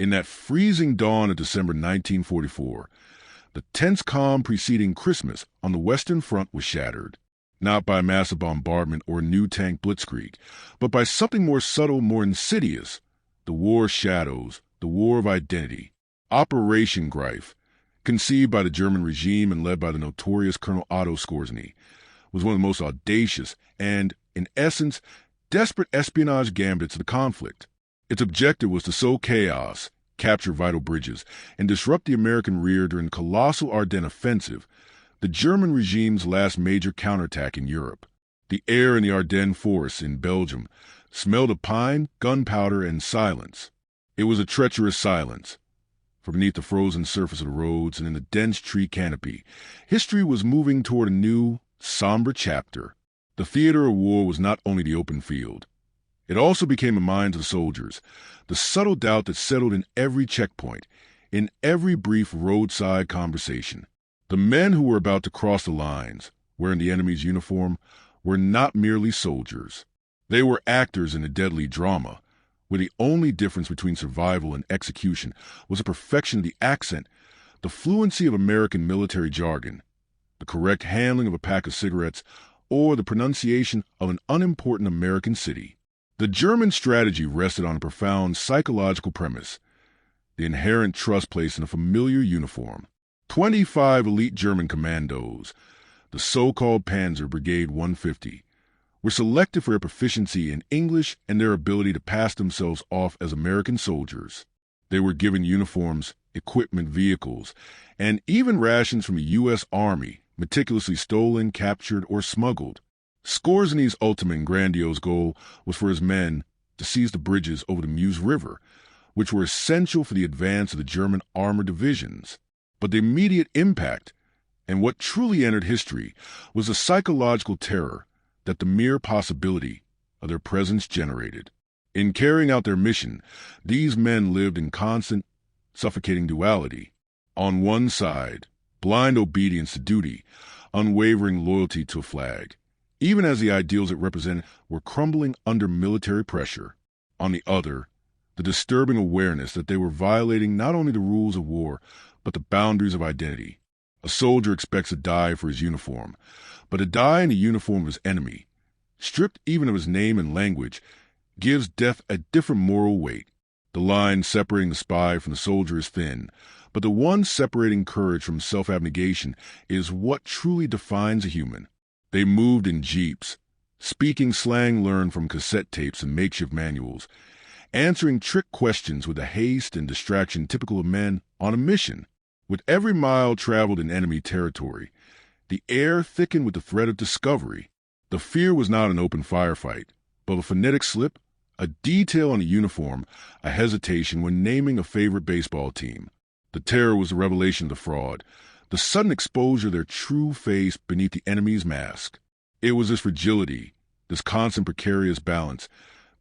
In that freezing dawn of December 1944, the tense calm preceding Christmas on the Western Front was shattered, not by a massive bombardment or a new tank blitzkrieg, but by something more subtle, more insidious, the war of shadows, the war of identity. Operation Greif, conceived by the German regime and led by the notorious Colonel Otto Skorzeny, was one of the most audacious and, in essence, desperate espionage gambits of the conflict. Its objective was to sow chaos, capture vital bridges, and disrupt the American rear during the colossal Ardennes offensive, the German regime's last major counterattack in Europe. The air in the Ardennes forests in Belgium smelled of pine, gunpowder, and silence. It was a treacherous silence. For beneath the frozen surface of the roads and in the dense tree canopy, history was moving toward a new, somber chapter. The theater of war was not only the open field. It also became the minds of the soldiers, the subtle doubt that settled in every checkpoint, in every brief roadside conversation. The men who were about to cross the lines, wearing the enemy's uniform, were not merely soldiers. They were actors in a deadly drama, where the only difference between survival and execution was the perfection of the accent, the fluency of American military jargon, the correct handling of a pack of cigarettes, or the pronunciation of an unimportant American city. The German strategy rested on a profound psychological premise, the inherent trust placed in a familiar uniform. 25 elite German commandos, the so-called Panzer Brigade 150, were selected for their proficiency in English and their ability to pass themselves off as American soldiers. They were given uniforms, equipment, vehicles, and even rations from the U.S. Army, meticulously stolen, captured, or smuggled. Skorzeny's ultimate and grandiose goal was for his men to seize the bridges over the Meuse River, which were essential for the advance of the German armored divisions. But the immediate impact, and what truly entered history, was the psychological terror that the mere possibility of their presence generated. In carrying out their mission, these men lived in constant, suffocating duality. On one side, blind obedience to duty, unwavering loyalty to a flag, even as the ideals it represented were crumbling under military pressure. On the other, the disturbing awareness that they were violating not only the rules of war, but the boundaries of identity. A soldier expects to die for his uniform, but to die in the uniform of his enemy, stripped even of his name and language, gives death a different moral weight. The line separating the spy from the soldier is thin, but the one separating courage from self-abnegation is what truly defines a human. They moved in jeeps, speaking slang learned from cassette tapes and makeshift manuals, answering trick questions with the haste and distraction typical of men on a mission. With every mile traveled in enemy territory, the air thickened with the threat of discovery. The fear was not an open firefight, but a phonetic slip, a detail on a uniform, a hesitation when naming a favorite baseball team. The terror was the revelation of the fraud, the sudden exposure of their true face beneath the enemy's mask. It was this fragility, this constant precarious balance,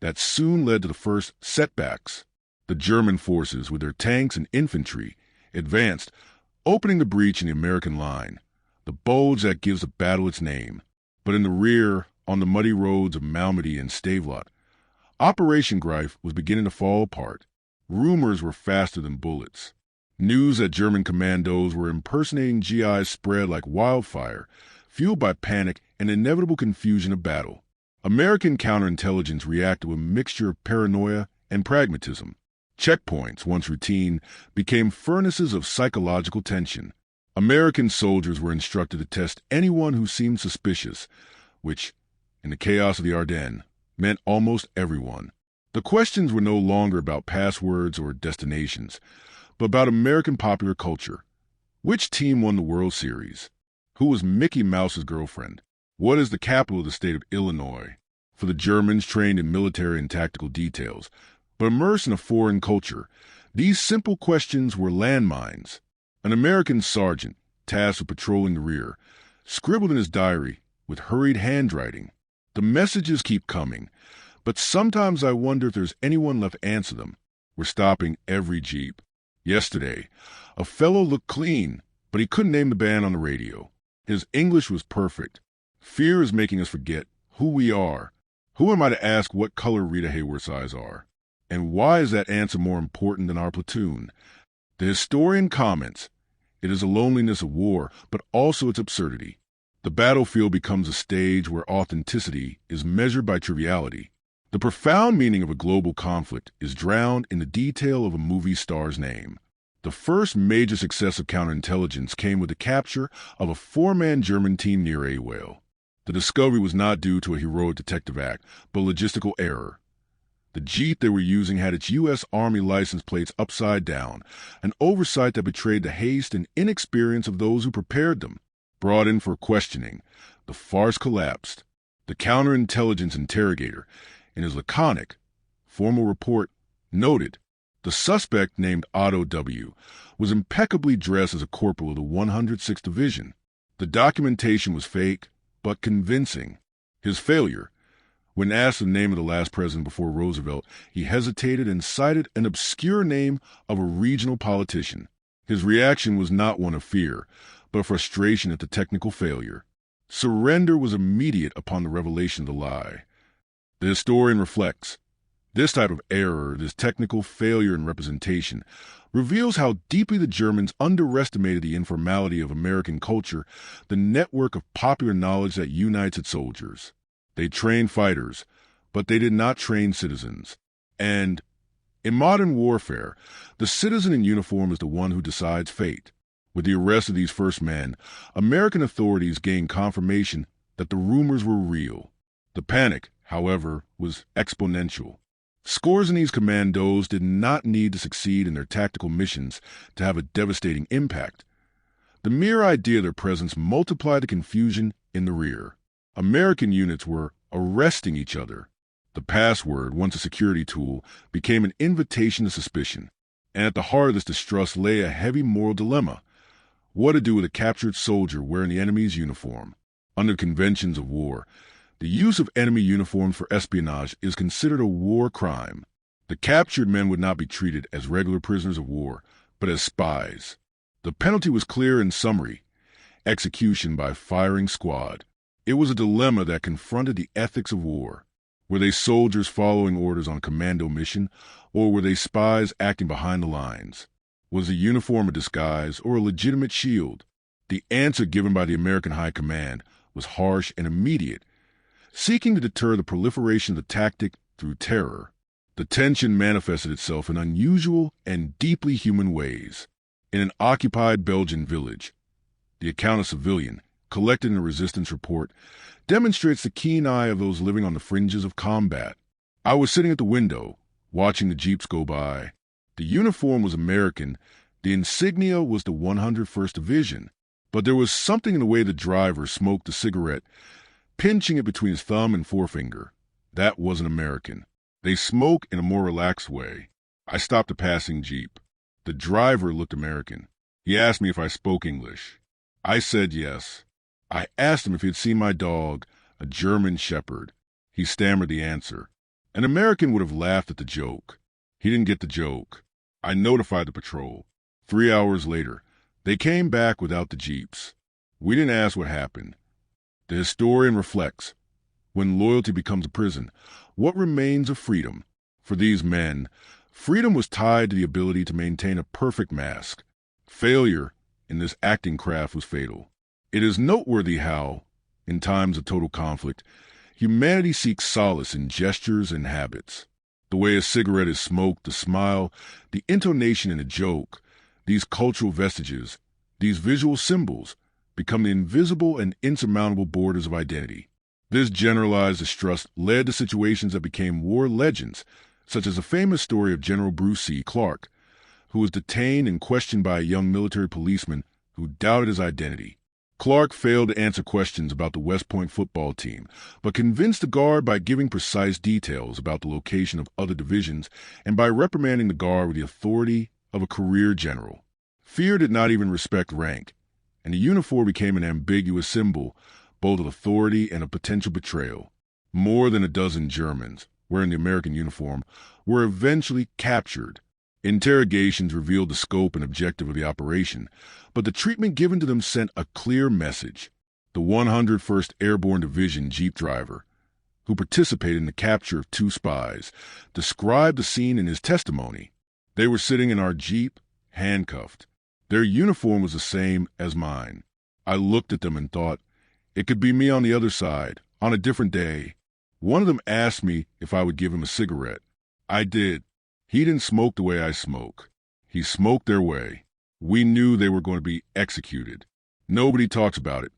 that soon led to the first setbacks. The German forces, with their tanks and infantry, advanced, opening the breach in the American line, the bulge that gives the battle its name. But in the rear, on the muddy roads of Malmedy and Stavelot, Operation Greif was beginning to fall apart. Rumors were faster than bullets. News that German commandos were impersonating GIs spread like wildfire, fueled by panic and inevitable confusion of battle. American counterintelligence reacted with a mixture of paranoia and pragmatism. Checkpoints, once routine, became furnaces of psychological tension. American soldiers were instructed to test anyone who seemed suspicious, which, in the chaos of the Ardennes, meant almost everyone. The questions were no longer about passwords or destinations, but about American popular culture. Which team won the World Series? Who was Mickey Mouse's girlfriend? What is the capital of the state of Illinois? For the Germans trained in military and tactical details, but immersed in a foreign culture, these simple questions were landmines. An American sergeant, tasked with patrolling the rear, scribbled in his diary with hurried handwriting. The messages keep coming, but sometimes I wonder if there's anyone left to answer them. We're stopping every jeep. Yesterday, a fellow looked clean, but he couldn't name the band on the radio. His English was perfect. Fear is making us forget who we are. Who am I to ask what color Rita Hayworth's eyes are? And why is that answer more important than our platoon? The historian comments, it is the loneliness of war, but also its absurdity. The battlefield becomes a stage where authenticity is measured by triviality. The profound meaning of a global conflict is drowned in the detail of a movie star's name. The first major success of counterintelligence came with the capture of a four-man German team near a whale. The discovery was not due to a heroic detective act, but logistical error. The Jeep they were using had its U.S. Army license plates upside down, an oversight that betrayed the haste and inexperience of those who prepared them. Brought in for questioning, the farce collapsed. The counterintelligence interrogator, in his laconic, formal report, noted the suspect, named Otto W., was impeccably dressed as a corporal of the 106th Division. The documentation was fake, but convincing. His failure, when asked the name of the last president before Roosevelt, he hesitated and cited an obscure name of a regional politician. His reaction was not one of fear, but frustration at the technical failure. Surrender was immediate upon the revelation of the lie. The historian reflects, this type of error, this technical failure in representation, reveals how deeply the Germans underestimated the informality of American culture, the network of popular knowledge that unites its soldiers. They trained fighters, but they did not train citizens. And, in modern warfare, the citizen in uniform is the one who decides fate. With the arrest of these first men, American authorities gained confirmation that the rumors were real. The panic, however, was exponential. Scores of these commandos did not need to succeed in their tactical missions to have a devastating impact. The mere idea of their presence multiplied the confusion in the rear. American units were arresting each other. The password, once a security tool, became an invitation to suspicion. And at the heart of this distrust lay a heavy moral dilemma. What to do with a captured soldier wearing the enemy's uniform? Under conventions of war, the use of enemy uniforms for espionage is considered a war crime. The captured men would not be treated as regular prisoners of war, but as spies. The penalty was clear and summary: execution by firing squad. It was a dilemma that confronted the ethics of war. Were they soldiers following orders on a commando mission, or were they spies acting behind the lines? Was the uniform a disguise or a legitimate shield? The answer given by the American High Command was harsh and immediate, seeking to deter the proliferation of the tactic through terror. The tension manifested itself in unusual and deeply human ways. In an occupied Belgian village, the account of civilian, collected in a resistance report, demonstrates the keen eye of those living on the fringes of combat. I was sitting at the window, watching the jeeps go by. The uniform was American, the insignia was the 101st Division, but there was something in the way the driver smoked the cigarette, pinching it between his thumb and forefinger. That wasn't American. They smoke in a more relaxed way. I stopped a passing jeep. The driver looked American. He asked me if I spoke English. I said yes. I asked him if he had seen my dog, a German shepherd. He stammered the answer. An American would have laughed at the joke. He didn't get the joke. I notified the patrol. 3 hours later, they came back without the jeeps. We didn't ask what happened. The historian reflects, when loyalty becomes a prison, what remains of freedom? For these men, freedom was tied to the ability to maintain a perfect mask. Failure in this acting craft was fatal. It is noteworthy how, in times of total conflict, humanity seeks solace in gestures and habits. The way a cigarette is smoked, the smile, the intonation in a joke, these cultural vestiges, these visual symbols, become the invisible and insurmountable borders of identity. This generalized distrust led to situations that became war legends, such as the famous story of General Bruce C. Clark, who was detained and questioned by a young military policeman who doubted his identity. Clark failed to answer questions about the West Point football team, but convinced the guard by giving precise details about the location of other divisions and by reprimanding the guard with the authority of a career general. Fear did not even respect rank, and the uniform became an ambiguous symbol, both of authority and of potential betrayal. More than a dozen Germans, wearing the American uniform, were eventually captured. Interrogations revealed the scope and objective of the operation, but the treatment given to them sent a clear message. The 101st Airborne Division Jeep driver, who participated in the capture of 2 spies, described the scene in his testimony. They were sitting in our Jeep, handcuffed. Their uniform was the same as mine. I looked at them and thought, it could be me on the other side, on a different day. One of them asked me if I would give him a cigarette. I did. He didn't smoke the way I smoke. He smoked their way. We knew they were going to be executed. Nobody talks about it,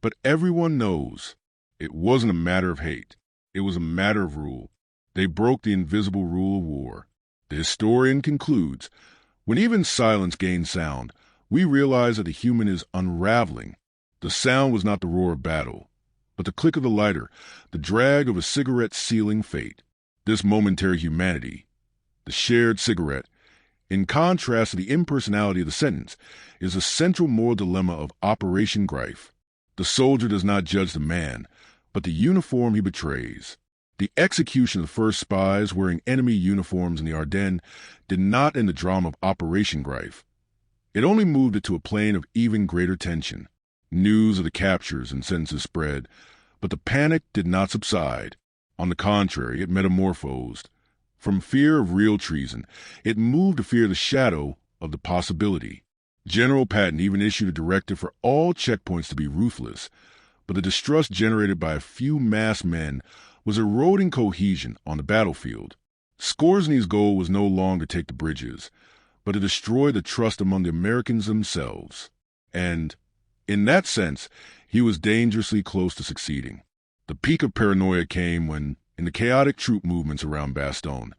but everyone knows. It wasn't a matter of hate. It was a matter of rule. They broke the invisible rule of war. The historian concludes, when even silence gains sound, we realize that the human is unraveling. The sound was not the roar of battle, but the click of the lighter, the drag of a cigarette sealing fate. This momentary humanity, the shared cigarette, in contrast to the impersonality of the sentence, is the central moral dilemma of Operation Greif. The soldier does not judge the man, but the uniform he betrays. The execution of the first spies wearing enemy uniforms in the Ardennes did not end the drama of Operation Greif. It only moved it to a plane of even greater tension. News of the captures and sentences spread, but the panic did not subside. On the contrary, it metamorphosed. From fear of real treason, it moved to fear the shadow of the possibility. General Patton even issued a directive for all checkpoints to be ruthless, but the distrust generated by a few masked men was eroding cohesion on the battlefield. Scoresny's goal was no longer to take the bridges, but to destroy the trust among the Americans themselves. And, in that sense, he was dangerously close to succeeding. The peak of paranoia came when, in the chaotic troop movements around Bastogne,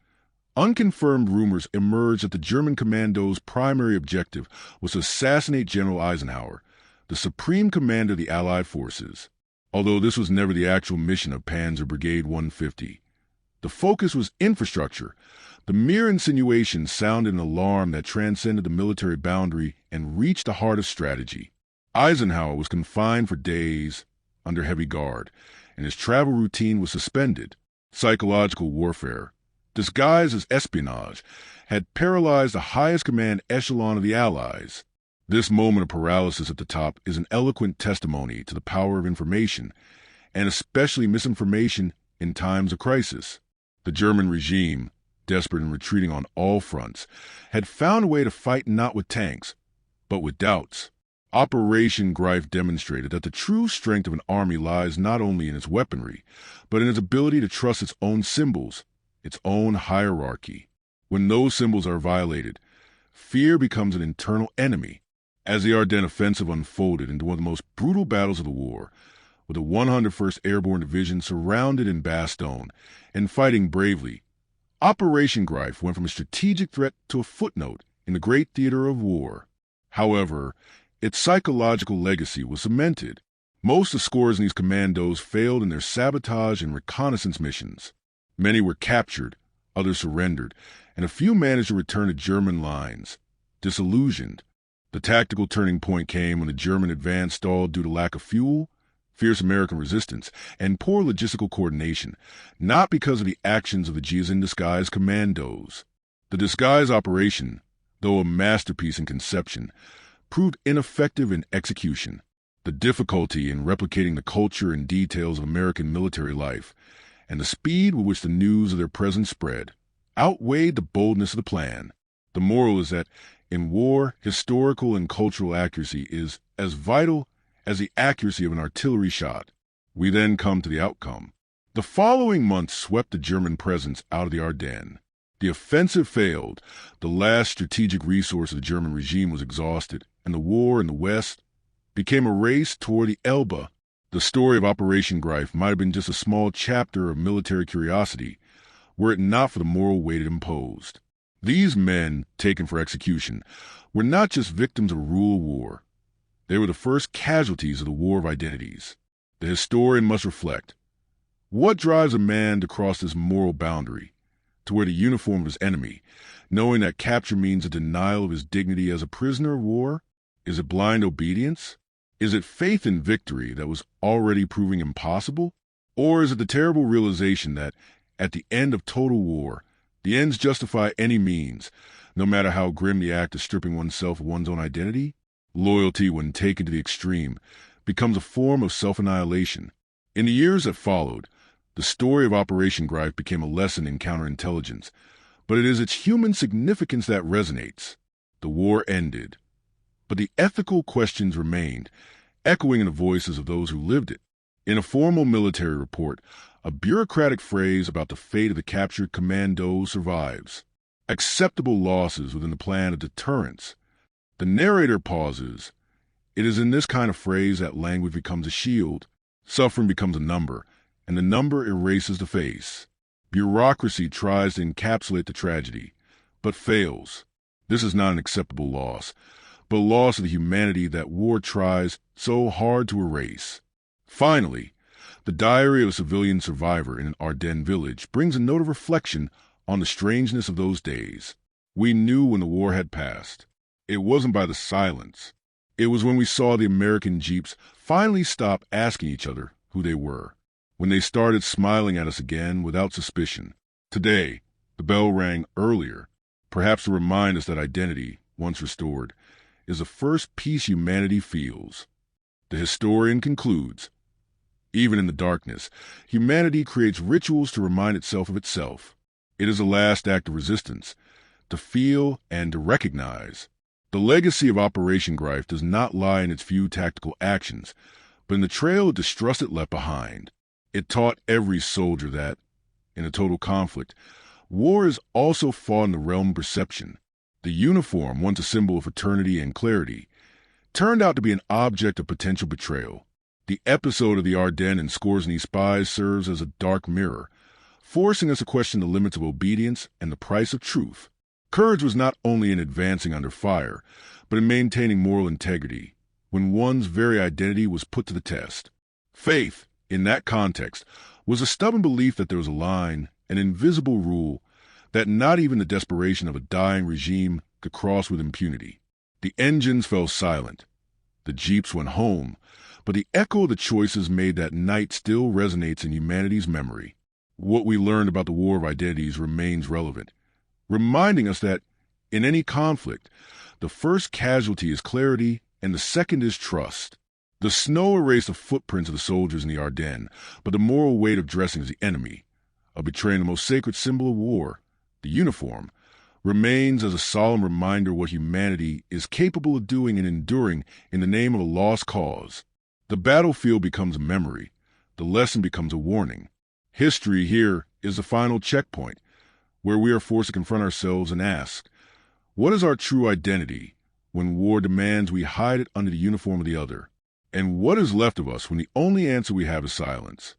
unconfirmed rumors emerged that the German commandos' primary objective was to assassinate General Eisenhower, the supreme commander of the Allied forces. Although this was never the actual mission of Panzer Brigade 150. The focus was infrastructure. The mere insinuation sounded an alarm that transcended the military boundary and reached the heart of strategy. Eisenhower was confined for days under heavy guard, and his travel routine was suspended. Psychological warfare, disguised as espionage, had paralyzed the highest command echelon of the Allies. This moment of paralysis at the top is an eloquent testimony to the power of information, and especially misinformation in times of crisis. The German regime, desperate and retreating on all fronts, had found a way to fight not with tanks, but with doubts. Operation Greif demonstrated that the true strength of an army lies not only in its weaponry, but in its ability to trust its own symbols, its own hierarchy. When those symbols are violated, fear becomes an internal enemy. As the Ardennes offensive unfolded into one of the most brutal battles of the war, with the 101st Airborne Division surrounded in Bastogne and fighting bravely, Operation Greif went from a strategic threat to a footnote in the great theater of war. However, its psychological legacy was cemented. Most of Scoresny's commandos failed in their sabotage and reconnaissance missions. Many were captured, others surrendered, and a few managed to return to German lines, disillusioned. The tactical turning point came when the German advance stalled due to lack of fuel, fierce American resistance, and poor logistical coordination, not because of the actions of the Geas-in-disguise commandos. The disguise operation, though a masterpiece in conception, proved ineffective in execution. The difficulty in replicating the culture and details of American military life, and the speed with which the news of their presence spread, outweighed the boldness of the plan. The moral is that, in war, historical and cultural accuracy is as vital as the accuracy of an artillery shot. We then come to the outcome. The following months swept the German presence out of the Ardennes. The offensive failed, the last strategic resource of the German regime was exhausted, and the war in the West became a race toward the Elbe. The story of Operation Greif might have been just a small chapter of military curiosity, were it not for the moral weight it imposed. These men, taken for execution, were not just victims of a rule of war. They were the first casualties of the war of identities. The historian must reflect, what drives a man to cross this moral boundary, to wear the uniform of his enemy, knowing that capture means a denial of his dignity as a prisoner of war? Is it blind obedience? Is it faith in victory that was already proving impossible? Or is it the terrible realization that, at the end of total war, the ends justify any means, no matter how grim the act of stripping oneself of one's own identity? Loyalty, when taken to the extreme, becomes a form of self-annihilation. In the years that followed, The story of Operation Greif became a lesson in counterintelligence, but it is its human significance that resonates. The war ended, but the ethical questions remained, echoing in the voices of those who lived it. In a formal military report, a bureaucratic phrase about the fate of the captured commandos survives. Acceptable losses within the plan of deterrence. The narrator pauses. It is in this kind of phrase that language becomes a shield, suffering becomes a number, and the number erases the face. Bureaucracy tries to encapsulate the tragedy, but fails. This is not an acceptable loss, but a loss of the humanity that war tries so hard to erase. Finally, the diary of a civilian survivor in an Ardennes village brings a note of reflection on the strangeness of those days. We knew when the war had passed. It wasn't by the silence. It was when we saw the American jeeps finally stop asking each other who they were, when they started smiling at us again without suspicion. Today, the bell rang earlier, perhaps to remind us that identity, once restored, is the first peace humanity feels. The historian concludes, even in the darkness, humanity creates rituals to remind itself of itself. It is a last act of resistance, to feel and to recognize. The legacy of Operation Greif does not lie in its few tactical actions, but in the trail of distrust it left behind. It taught every soldier that, in a total conflict, war is also fought in the realm of perception. The uniform, once a symbol of fraternity and clarity, turned out to be an object of potential betrayal. The episode of the Ardennes and Skorzeny Spies serves as a dark mirror, forcing us to question the limits of obedience and the price of truth. Courage was not only in advancing under fire, but in maintaining moral integrity, when one's very identity was put to the test. Faith, in that context, was a stubborn belief that there was a line, an invisible rule, that not even the desperation of a dying regime could cross with impunity. The engines fell silent. The jeeps went home, but the echo of the choices made that night still resonates in humanity's memory. What we learned about the war of identities remains relevant, reminding us that, in any conflict, the first casualty is clarity and the second is trust. The snow erased the footprints of the soldiers in the Ardennes, but the moral weight of dressing as the enemy, of betraying the most sacred symbol of war, the uniform, remains as a solemn reminder of what humanity is capable of doing and enduring in the name of a lost cause. The battlefield becomes a memory. The lesson becomes a warning. History here is the final checkpoint, where we are forced to confront ourselves and ask, what is our true identity when war demands we hide it under the uniform of the other? And what is left of us when the only answer we have is silence?